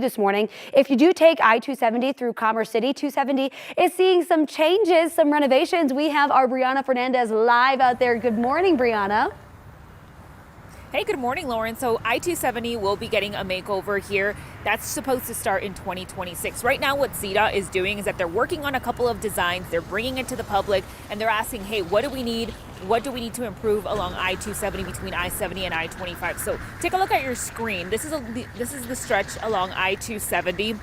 This morning, if you do take I-270 through Commerce City, 270 is seeing some changes, some renovations. We have our Brianna Fernandez live out there. Good morning, Brianna. Hey, good morning, Lauren. So I-270 will be getting a makeover here. That's supposed to start in 2026. Right now, what CDOT is doing is that they're working on a couple of designs. They're bringing it to the public and they're asking, hey, what do we need? What do we need to improve along I-270 between I-70 and I-25? So take a look at your screen. This is the stretch along I-270.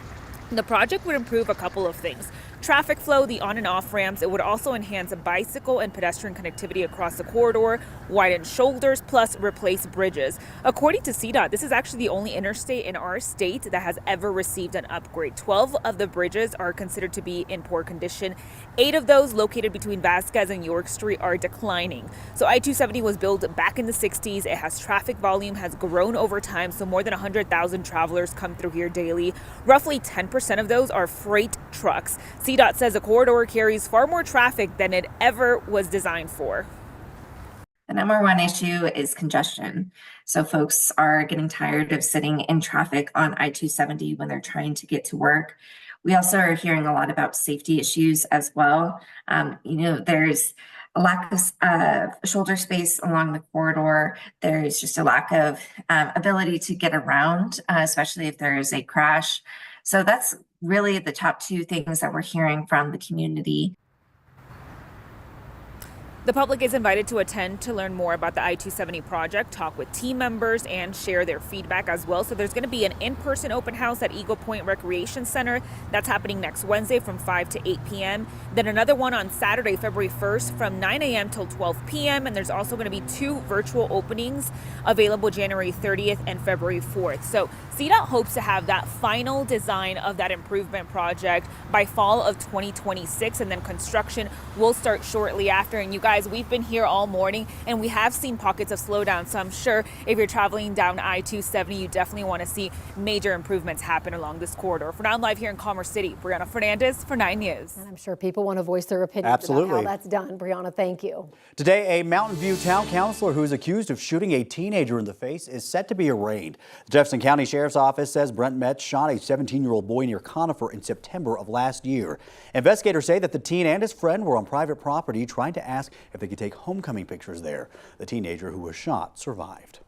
The project would improve a couple of things. Traffic flow, the on and off ramps. It would also enhance bicycle and pedestrian connectivity across the corridor, widen shoulders, plus replace bridges. According to CDOT, this is actually the only interstate in our state that has ever received an upgrade. 12 of the bridges are considered to be in poor condition. 8 of those located between Vasquez and York Street are declining. So I-270 was built back in the 60s. It has traffic volume has grown over time, so more than 100,000 travelers come through here daily. Roughly 10% of those are freight trucks. CDOT says the corridor carries far more traffic than it ever was designed for. The number one issue is congestion. So folks are getting tired of sitting in traffic on I-270 when they're trying to get to work. We also are hearing a lot about safety issues as well. There's a lack of shoulder space along the corridor. There's just a lack of ability to get around, especially if there is a crash. So that's really the top 2 things that we're hearing from the community. The public is invited to attend to learn more about the I-270 project, talk with team members, and share their feedback as well. So there's going to be an in-person open house at Eagle Point Recreation Center. That's happening next Wednesday from 5 to 8 p.m. Then another one on Saturday, February 1st from 9 a.m. till 12 p.m. And there's also going to be 2 virtual openings available January 30th and February 4th. So CDOT hopes to have that final design of that improvement project by fall of 2026, and then construction will start shortly after. And you guys, we've been here all morning and we have seen pockets of slowdown. So I'm sure if you're traveling down I-270, you definitely want to see major improvements happen along this corridor. For now, I'm live here in Commerce City. Brianna Fernandez for 9 News. And I'm sure people want to voice their opinions about how that's done. Brianna, thank you. Today, a Mountain View town councilor who is accused of shooting a teenager in the face is set to be arraigned. The Jefferson County Sheriff's Office says Brent Metz shot a 17-year-old boy near Conifer in September of last year. Investigators say that the teen and his friend were on private property trying to ask if they could take homecoming pictures there. The teenager who was shot survived.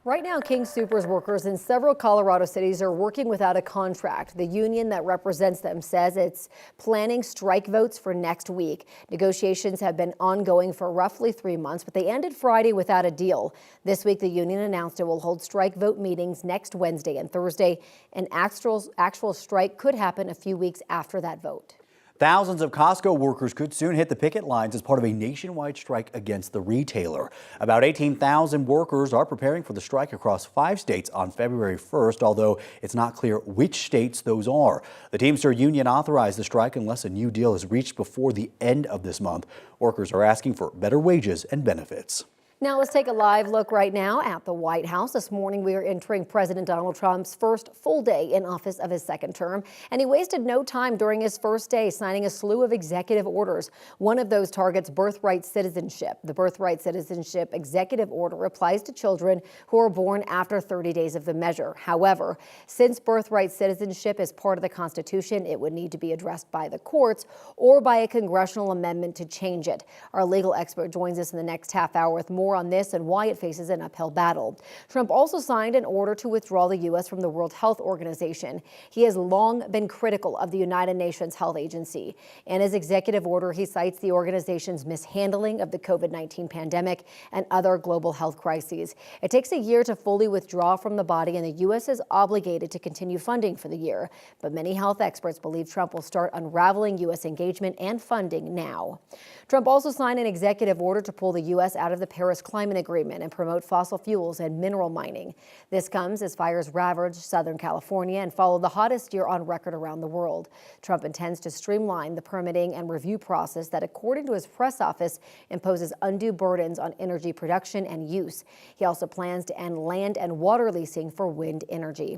Right now, King Soopers workers in several Colorado cities are working without a contract. The union that represents them says it's planning strike votes for next week. Negotiations have been ongoing for roughly 3 months, but they ended Friday without a deal. This week, the union announced it will hold strike vote meetings next Wednesday and Thursday. An actual strike could happen a few weeks after that vote. Thousands of Costco workers could soon hit the picket lines as part of a nationwide strike against the retailer. About 18,000 workers are preparing for the strike across 5 states on February 1st, although it's not clear which states those are. The Teamster union authorized the strike unless a new deal is reached before the end of this month. Workers are asking for better wages and benefits. Now let's take a live look right now at the White House. This morning we are entering President Donald Trump's first full day in office of his second term, and he wasted no time during his first day signing a slew of executive orders. One of those targets birthright citizenship. The birthright citizenship executive order applies to children who are born after 30 days of the measure. However, since birthright citizenship is part of the Constitution, it would need to be addressed by the courts or by a congressional amendment to change it. Our legal expert joins us in the next half hour with more on this and why it faces an uphill battle. Trump also signed an order to withdraw the U.S. from the World Health Organization. He has long been critical of the United Nations Health Agency. In his executive order, he cites the organization's mishandling of the COVID-19 pandemic and other global health crises. It takes a year to fully withdraw from the body, and the U.S. is obligated to continue funding for the year. But many health experts believe Trump will start unraveling U.S. engagement and funding now. Trump also signed an executive order to pull the U.S. out of the Paris Climate Agreement and promote fossil fuels and mineral mining. This comes as fires ravage Southern California and follow the hottest year on record around the world. Trump intends to streamline the permitting and review process that, according to his press office, imposes undue burdens on energy production and use. He also plans to end land and water leasing for wind energy.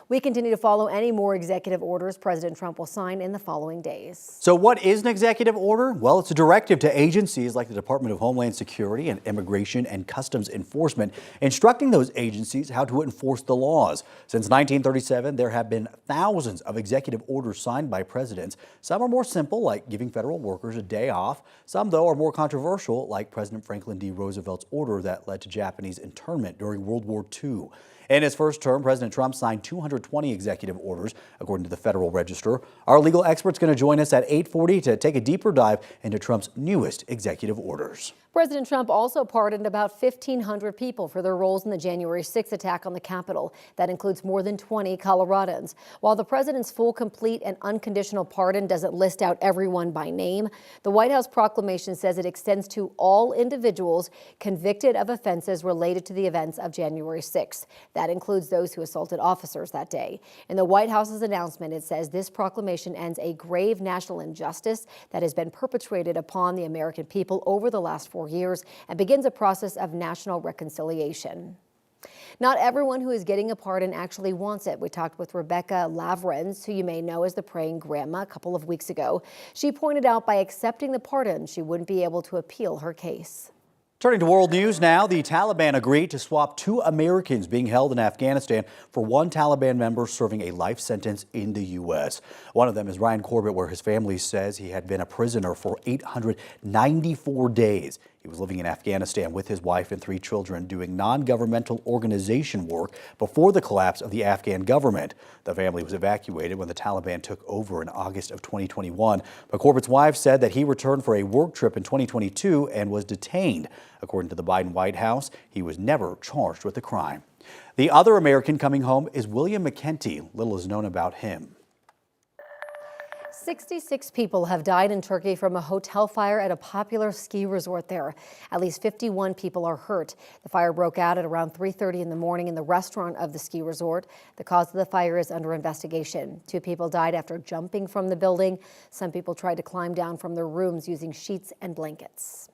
We continue to follow any more executive orders President Trump will sign in the following days. So what is an executive order? Well, it's a directive to agencies like the Department of Homeland Security and Immigration and Customs Enforcement, instructing those agencies how to enforce the laws. Since 1937, there have been thousands of executive orders signed by presidents. Some are more simple, like giving federal workers a day off. Some, though, are more controversial, like President Franklin D. Roosevelt's order that led to Japanese internment during World War II. In his first term, President Trump signed 220 executive orders, according to the Federal Register. Our legal expert's going to join us at 8:40 to take a deeper dive into Trump's newest executive orders. President Trump also pardoned about 1,500 people for their roles in the January 6th attack on the Capitol. That includes more than 20 Coloradans. While the president's full, complete, and unconditional pardon doesn't list out everyone by name, the White House proclamation says it extends to all individuals convicted of offenses related to the events of January 6th. That includes those who assaulted officers that day. In the White House's announcement, it says this proclamation ends a grave national injustice that has been perpetrated upon the American people over the last 4 years and begins a process of national reconciliation. Not everyone who is getting a pardon actually wants it. We talked with Rebecca Lavrens, who you may know as the praying grandma, a couple of weeks ago. She pointed out by accepting the pardon, she wouldn't be able to appeal her case. Turning to world news now, the Taliban agreed to swap 2 Americans being held in Afghanistan for 1 Taliban member serving a life sentence in the U.S. One of them is Ryan Corbett, where his family says he had been a prisoner for 894 days. He was living in Afghanistan with his wife and 3 children doing non-governmental organization work before the collapse of the Afghan government. The family was evacuated when the Taliban took over in August of 2021. But Corbett's wife said that he returned for a work trip in 2022 and was detained. According to the Biden White House, he was never charged with the crime. The other American coming home is William McKenty. Little is known about him. 66 people have died in Turkey from a hotel fire at a popular ski resort there. At least 51 people are hurt. The fire broke out at around 3:30 in the morning in the restaurant of the ski resort. The cause of the fire is under investigation. 2 people died after jumping from the building. Some people tried to climb down from their rooms using sheets and blankets.